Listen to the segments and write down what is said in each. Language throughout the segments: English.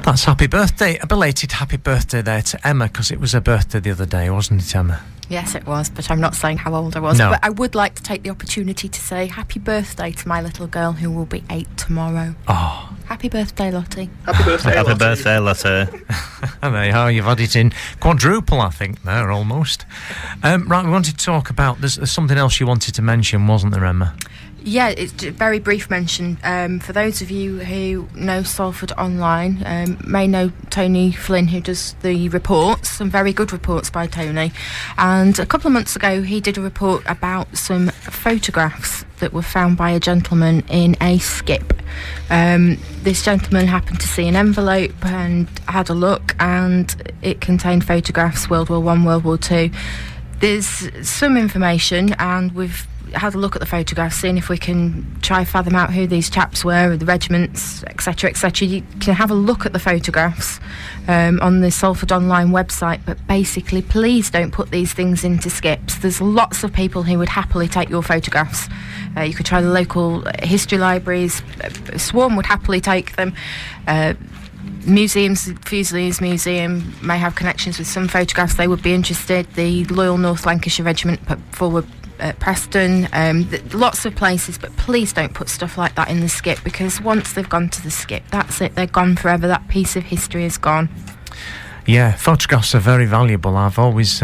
That's happy birthday, a belated happy birthday there to Emma, because it was her birthday the other day, wasn't it, Emma? Yes, it was, but I'm not saying how old I was. No. But I would like to take the opportunity to say happy birthday to my little girl who will be 8 tomorrow. Oh. Happy birthday, Lottie. Happy birthday, Happy Lottie. birthday, Lottie. There you are, you've had it in quadruple, I think, there, almost. Right, we wanted to talk about, there's something else you wanted to mention, wasn't there, Emma? Yeah, it's a very brief mention. For those of you who know Salford Online, may know Tony Flynn, who does the reports, some very good reports by Tony. And a couple of months ago, he did a report about some photographs that were found by a gentleman in a skip. This gentleman happened to see an envelope and had a look, and it contained photographs, World War I, World War II. There's some information, and we've had a look at the photographs, seeing if we can try fathom out who these chaps were, the regiments, etc, etc. You can have a look at the photographs on the Salford Online website, but basically please don't put these things into skips. There's lots of people who would happily take your photographs. You could try the local history libraries. Swarm would happily take them. Museums, Fusiliers Museum may have connections with some photographs. They would be interested. The Loyal North Lancashire Regiment put forward Preston, lots of places, but please don't put stuff like that in the skip, because once they've gone to the skip, that's it, they're gone forever. That piece of history is gone. Yeah, photographs are very valuable. I've always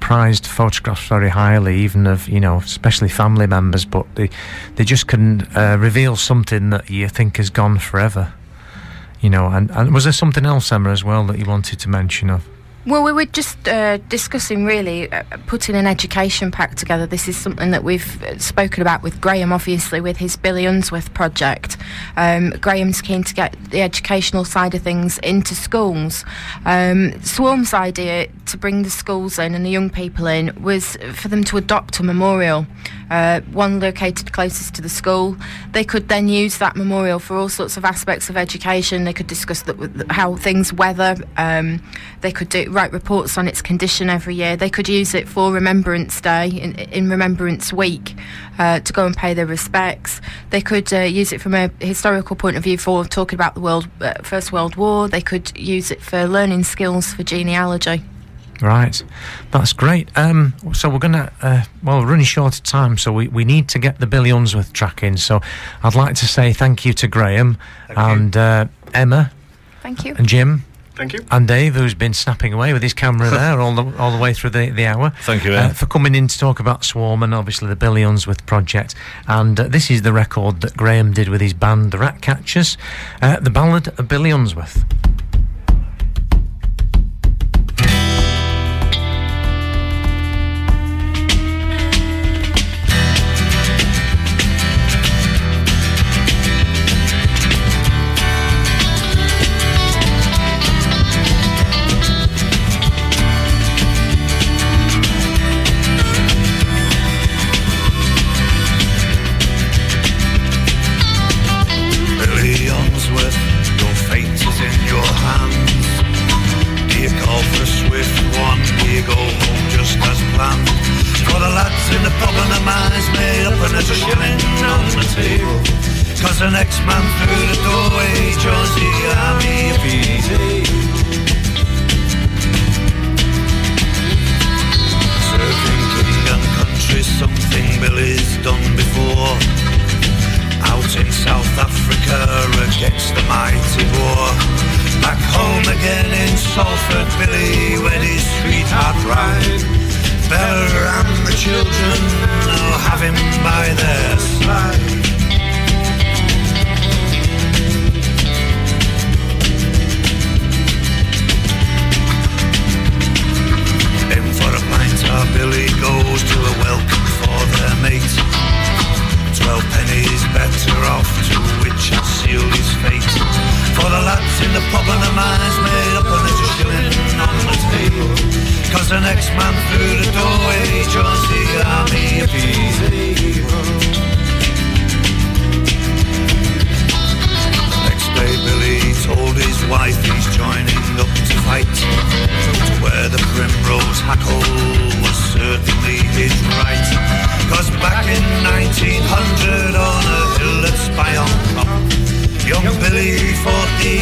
prized photographs very highly, even of, you know, especially family members, but they just can reveal something that you think has gone forever, you know. And was there something else, Emma, as well that you wanted to mention of? Well, we were just discussing, really, putting an education pack together. This is something that we've spoken about with Graham, obviously, with his Billy Unsworth project. Graham's keen to get the educational side of things into schools. Swarm's idea to bring the schools in and the young people in was for them to adopt a memorial, one located closest to the school. They could then use that memorial for all sorts of aspects of education. They could discuss how things weather. They could write reports on its condition every year. They could use it for Remembrance Day, in Remembrance Week, to go and pay their respects. They could use it from a historical point of view for talking about the First World War. They could use it for learning skills for genealogy. Right, that's great. So we're going to, we're running short of time, so we need to get the Billy Unsworth track in. So I'd like to say thank you to Graham and Emma. Thank you. And Jim. Thank you. And Dave, who's been snapping away with his camera there all the way through the hour. Thank you, for coming in to talk about Swarm and obviously the Billy Unsworth project. And this is the record that Graham did with his band, the Ratcatchers, the Ballad of Billy Unsworth. The next man through the doorway joins the army of easy. Serving king and country, something Billy's done before. Out in South Africa against the mighty war. Back home again in Salford, Billy wed his sweetheart bride. Bella and the children now have him by their side. Billy goes to a welcome for their mate. 12 pennies better off, to which had sealed his fate. For the lads in the pub and the man's made up, and there's a shilling on the table. Cause the next man through the doorway joins the army of easy. Next day Billy told his wife he's joining up to fight, to where the primrose hackle was certainly his right. Cause back in 1900 on a hill at Spion Cop, young Billy fought the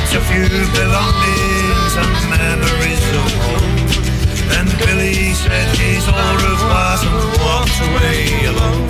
left a few belongings and memories of home. Then Billy said his au revoir and walked away alone.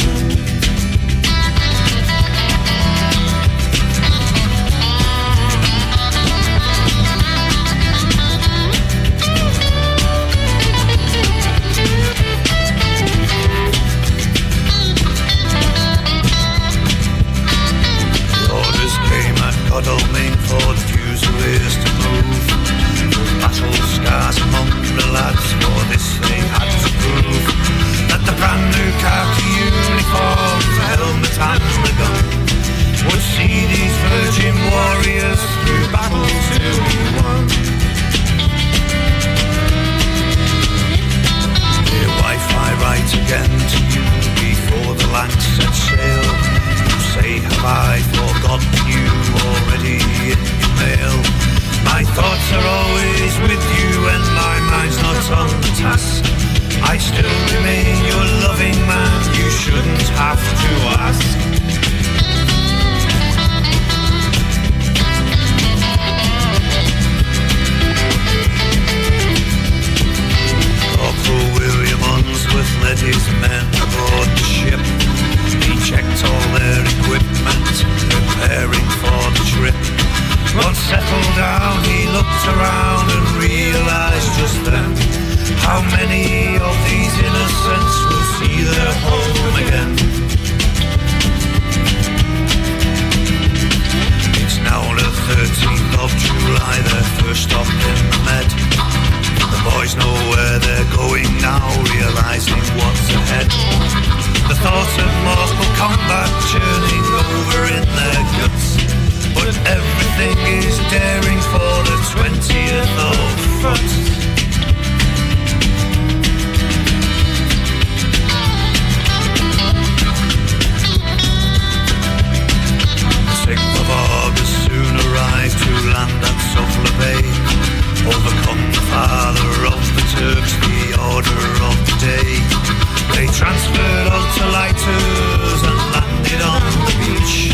Godalming for the Fusiliers to move. Battle scars among the lads, for this they had to prove that the brand new khaki uniform, the helmet and the gun would see these virgin warriors through battles to be won. Dear wife, I write again to you before the Lancs set sail. Say, have I forgotten you already in your mail? My thoughts are always with you and my mind's not on the task. I still remain your loving man, you shouldn't have to ask. Corporal William Unsworth led his men aboard the ship. He checked all their equipment, preparing for the trip. Once settled down, he looked around and realised just then how many of these innocents will see their home again. It's now the 13th of July, their first stop in the Med. The boys know where they're going now, realising what's ahead. The thought of mortal combat churning over in their guts, but everything is daring for the 20th of foot. The 6th of August soon arrived to land at Suffolk Bay. Overcome the father of the Turks, the order of the day. They transferred ultralighters and landed on the beach.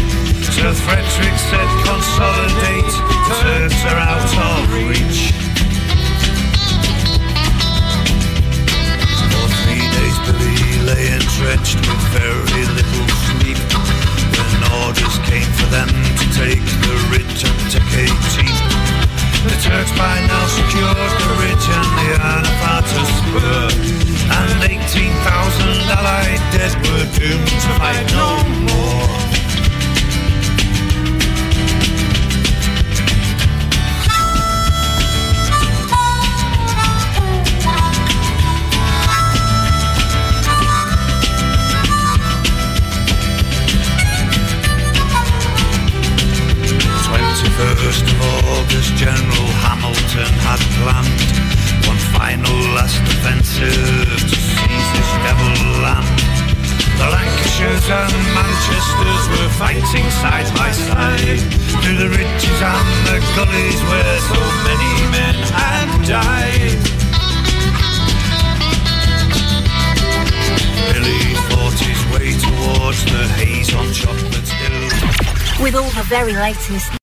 Sir Frederick said, consolidate, the Turks are out of reach. For 3 days Billy lay entrenched with very little sleep, when orders came for them to take the ridge and take 18. The Turks by now secured the ridge and the Anafarta spur, and 18,000 allied dead were doomed to fight no more. First of August, General Hamilton had planned one final last offensive to seize this devil land. The Lancashires and Manchesters were fighting side by side through the ridges and the gullies where so many men had died. Billy fought his way towards the haze on Chocolate Hill. With all the very latest